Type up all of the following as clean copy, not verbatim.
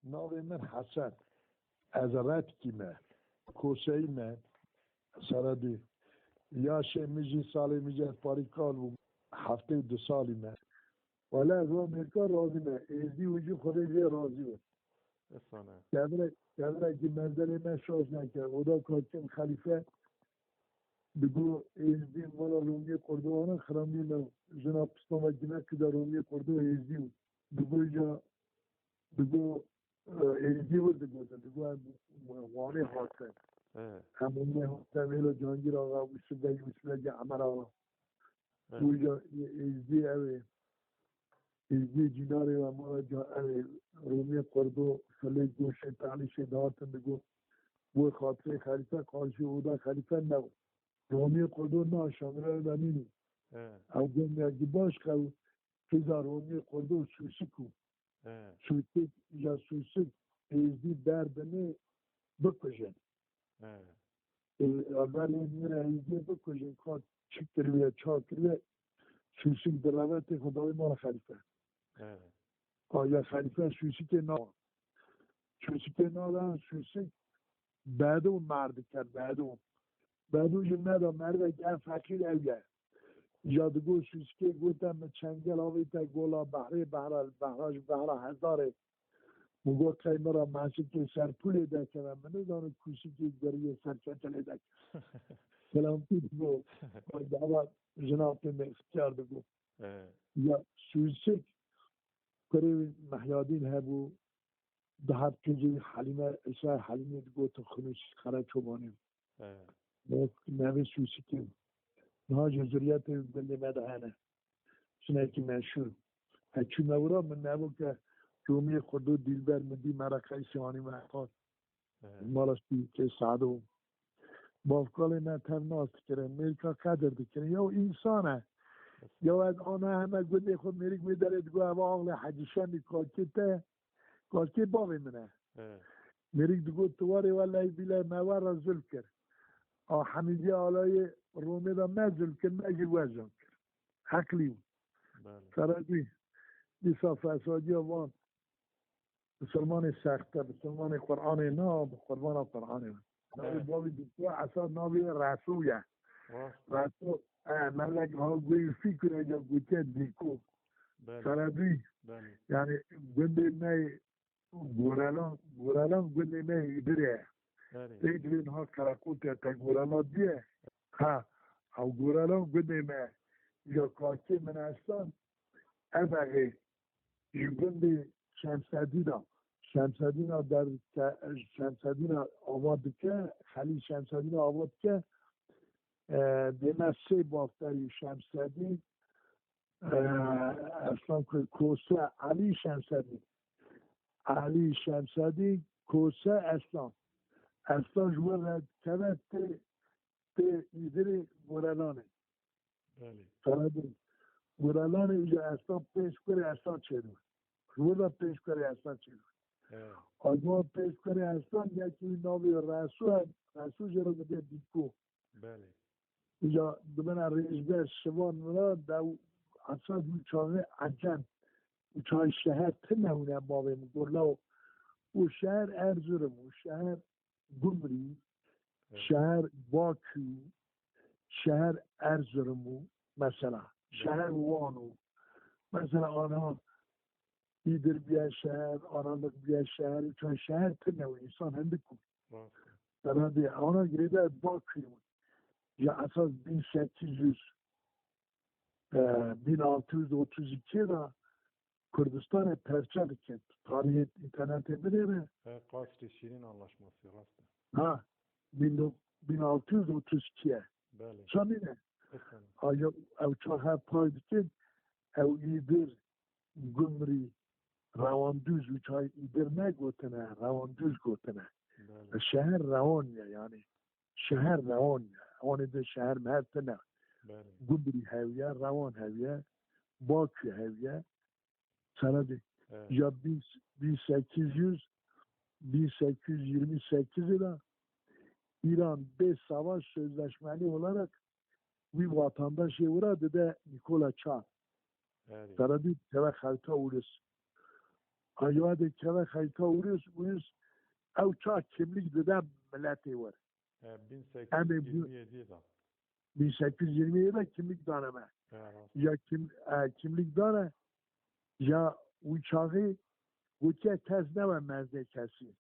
ناوی من حسن از رد کیمه کوشهی من سردی یا میجی سالی میجی از پاریکال و هفته 2 سالی من ولی از امریکا راضی من ایزدی وجود خودی راضی بود کدره که منزل من شاش نکرد اودا کاتیم خلیفه بگو ایزدی مولا رومی کردوانه خرامی من جناب پستان و گنه که در رومی کردو ایزدی بود بگو ایزدی بود بگو وانه حاصل همونی حاصل ویلو جانگیر آقا وشبگی عمر آقا بگو ایزدی ایزدی جناری و مولا رومی کردو سلی گوشه تعلیشه دارتن بگو بو خاطر خلیفه قانشی اودا خلیفه نبود رومی کردو نه شامره دمینی او گمی باش که فیزا رومی کردو سوسیکو سوسیک ایزدی دردنه بکشن اول میره ایزدی بکشن که چک کرویه چا کرویه سوسیک دلوت خدای ما خلیفه آیا خلیفه سوسیک نا دارن سوسیک بعد اون مرد کرد بعد اون ندا مرد گر فقیر اوگه یادگو سوسیک گوتم چنگل آویتا گولا بحر هزاره مگو قیمه را محشید که سرپوله ده کنم من دانو کوشی که گریه سرچتله ده سلام پیت بو دعوت جناب من اختیار بگو یا سوسیک کری محیادین هبو ده هر کجی حلیمه اشار حلیمه دگو تو خنوش خرا چوبانیم نوی سوسیکیم نه جزریت بنده مدهنه شنه که مشهور هچی مورا من نبو که رومی خودو دیلبر مدی مرقه سوانی محقاد مالاستی که سعدو بافکال نه ترناست کرن میرکا قدر دکرن یا انسانه یا از آنها همه گوده خود میریک میداره دگو هوا آقل حجیشن کاکه باوی منه میریک دگو تواری والله بیله موار را ظلم کرد حمیدی آلای رومی را مزل کرد مجی وزن کرد حقلی سرازی بیسا فسادی آوان مسلمان سخته مسلمان قرآن نا قرآن قرآن ناوی باوی دیگه اصلا ناوی رسویه رسول ملک ها گوی فکر یا گوچه دیکو سرازی یعنی گنده نای گورالان گنده نای ایدره ایدرین ها کراکوته تا گورالان دیه او گورالان گنده نای یا کاکی من اصلا ابقی گنده شمسدین در شمسدین آباد که خلیل شمسدین آباد که دیمه 3 بافتری شمسدین اصلا که کوسه علی شمسدین کوسه اصلا جوار کنه ته ایدر گورالانه گورالانه اینجا اصلا پیش کنه اصلا چه دو رودا پیش کنه اصلا چه دو آجما پیش کنه اصلا یکی ناوی رسول جرا بده دیکو اینجا دوباره رئیسگر شوان مرا دو اصلا دوچانه عجم دوچانه شهر تنمونه بابه مگرلا و شهر ارزورم و شهر گمری شهر باکو شهر ارزورمو مثلا شهر وانو مثلا آنها ایدر بیا شهر آنها بیا شهر چون شهر تنمونه انسان هنده کن درانده آنها گریده باکو یا اساس 1832 را کردستان پرچه کرد تاریخ اینترنت بده قصر شیرین anlaşması rastı. 1632 بله شامینه آیا او چه پاید که او ایدر گمری رواندوز و چای ایدر نگوتنه رواندوز گوتنه شهر روانیه یعنی شهر روانیه آن ده شهر مهتنه گمری هویه روان هویه باکی هویه سنده یا 1828 da İran 5 savaş sözleşmeli olarak bir vatandaşı uğradı da Nikola Çar. Taradı teve halka uğrası. آیاد که خیلی اوریس او چا کملیک داده ملتی ور 1827 1827 کملیک دانه من یا کملیک دانه یا او چاقی گوچه کس نوه مزده کسی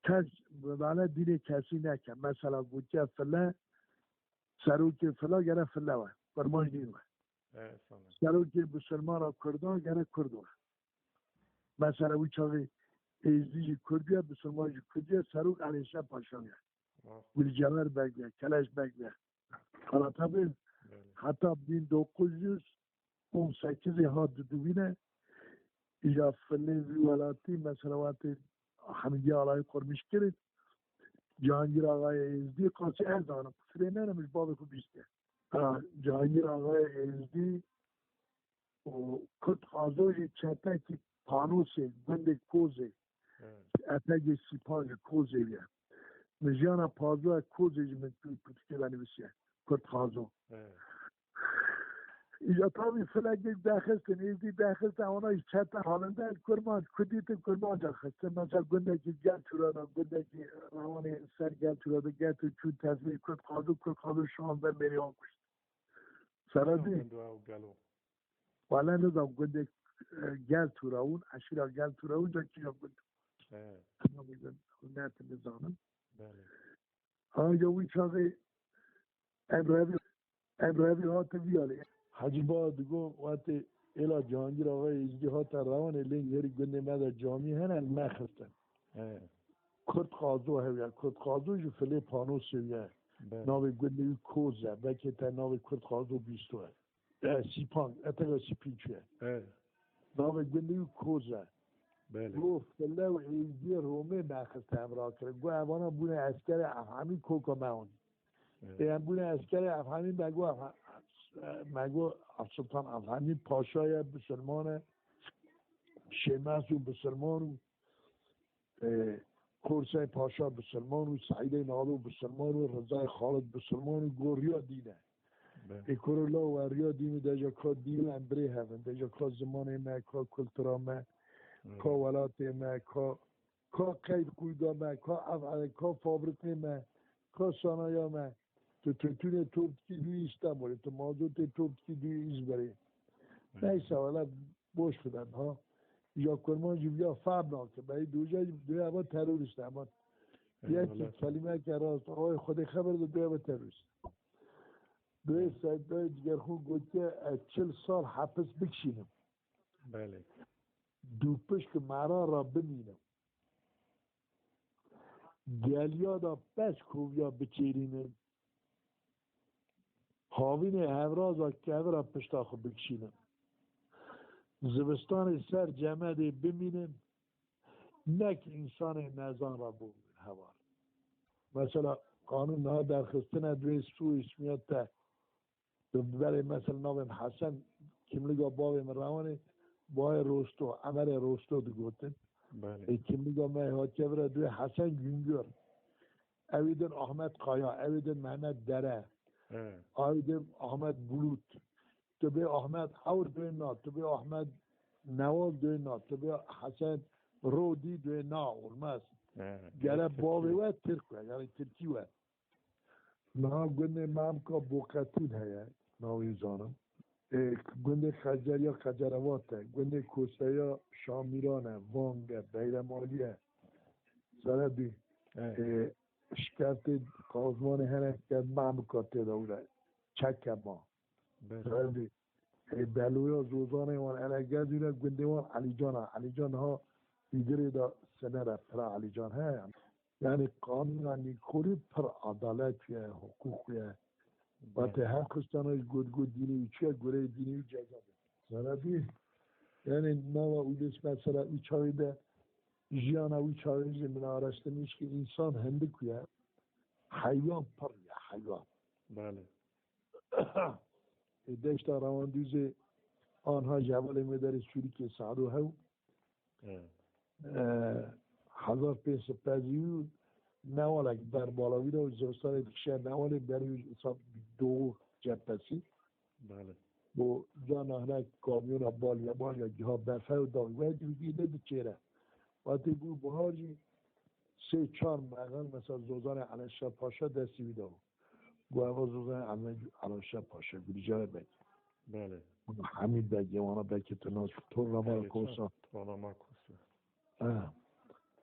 کس بدانه دین کسی نکن مثلا گوچه فله سروک فلا گره فله و فرمای دین و سروک بسلمان را کردان گره کردو مثلا او چاقی ایزدی کردیه بسلمان کردیه سروک علیشه پاشانیه گل جمر بگیه کلش بگیه حالا طبعا حتی بین 1918 ها دوینه یا فله ولاتی مثلا وقتی همگی آلای قرمش کرد جهانگیر آقای ایزدی قاسی ارزانه فله نه نمیش بابه کو بیسته جهانگیر آقای ایزدی کت خازوی چطه که پانوسه گنده کوزه اتگه سیپاگ کوزه بیه نجانا پازو کوزه جمعه پتکه بنویسیه کت خازو یا تابی فلک داخل کن ایزدی داخل تا اونای چطه حالنده کرمان کدیت کرمان جا خسته مثلا گنده که گل تورانا گنده که روانی سر گل تورانا گل تو چون تصویر کت خازو شانده میری آن کشت سرازی والا نظام گنده گل توراون اشیرا گل توراون جا کیا گنده اما میگن خونت نظامم یا وی چاقی امروی ها تا بیاره حاجی با دگو وقتی ایلا جهانگیر آقای ایزدی ها تا روانه لینگ هری گنده مدر جامی هنن مخستن کرد خازو هویا کرد خازو جو فلی پانو سویه ناوی گنده کوزه بکی تا ناوی کرد خازو بیستوه سیپانگ اتگا سیپینچوه ناوی گنده کوزه گو فلی و ایزدی رومه مخسته امرا کرد گو اوانا بونه اسکر افهمی کوکا مون بونه اسکر افهمی مگو سلطان افهمی پاشای بسلمان شیمس و بسلمان و کورسای پاشا بسلمان و سعیده نالو بسلمان و رضای خالد بسلمان و گوریا دینه اکرولا و ریا دینه دیجا که دین امبری هفن دیجا که زمان ما که کلترا ما که ولات ما که قید قویدا ما که فابریک ما که سانایا ما تو تونه توبکی دوی استانبول تو موضوع توبکی دوی ایزبری نیسته ولی boş filan ha. Ya kurmancı ya fabla که برای دوی اما تروریست اما یک کلمه که راست آقای خود خبر دوی اما تروریست دوی سایدای دیگر خون گوته 40 سال حبس بکشینم بله دوپش که مرا را بمینم گلیا دا بس کوبیا بچیرینم حاوین همراز که را پشتاخو بکشینم زبستان سر جمعه بمینم نک انسان نزان را بود هوار مثلا قانون ها در خستن دوی سو اسمیت تا برای مثلا نام حسن کملیگا باوی روانه بای روستو عمر روستو دو گوتن کملیگا مای ها که برای دوی حسن گنگر اویدن احمد قایا اویدن محمد دره اویدن احمد بلوت تو به احمد اور دوی نا تو به احمد نواز دوی نا تو به حسن رودی دوی نا اولماز گره باوی و ترک و یعنی ترکی و نا گنده مام که بوقتون هیا ناوی زانم گنده خجر یا خجرواته گنده کوسه شامیرانه وانگه بیرمالیه سردی شکرت قازمان هنه که مام که تدوره چک ما سردی بلویا زوزانه وان الگه دونه گنده وان علی جان ها دیگری دا سنه را پر علی جان ها یعنی قانون نیکوری پر عدالتیه حقوقیه وقتی هر کستانش گود دینی چیه گره دینی جزابه زنبی یعنی نوا اولیس مثلا ای چاویده جیانا اوی چاویده من آرسته نیست که انسان هندکویه حیوان پریه حیوان بله دشتا روان دوزه آنها جوال مدر سوری که سعدو هاو 1550 نوالک در بالاوی رو زمستان دیگه نواله برای حساب دو جبهسی بله با جان هنک کامیون بال یا ها برفه و داغ و دیده دو چهره وقتی بو بهاجی 3-4 مقال مثلا زوزان علشا پاشا دستی بیده گو اما زوزان علشا پاشا گریجای بگی بله حمید بگی وانا بگی تناس تو رمال کوسا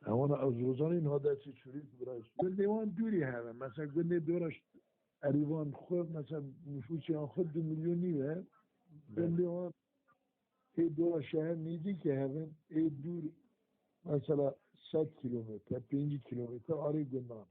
وانا از زوزان این ها دستی چوری برایش دیوان دوری همه مثلا گنده دورش اریوان خود مثلا نفوسی آن خود 2 میلیونی و گنده آن ای دور شهر نیدی که همه ای دور مثلا 100 کیلومتر 5 کیلومتر آره گندان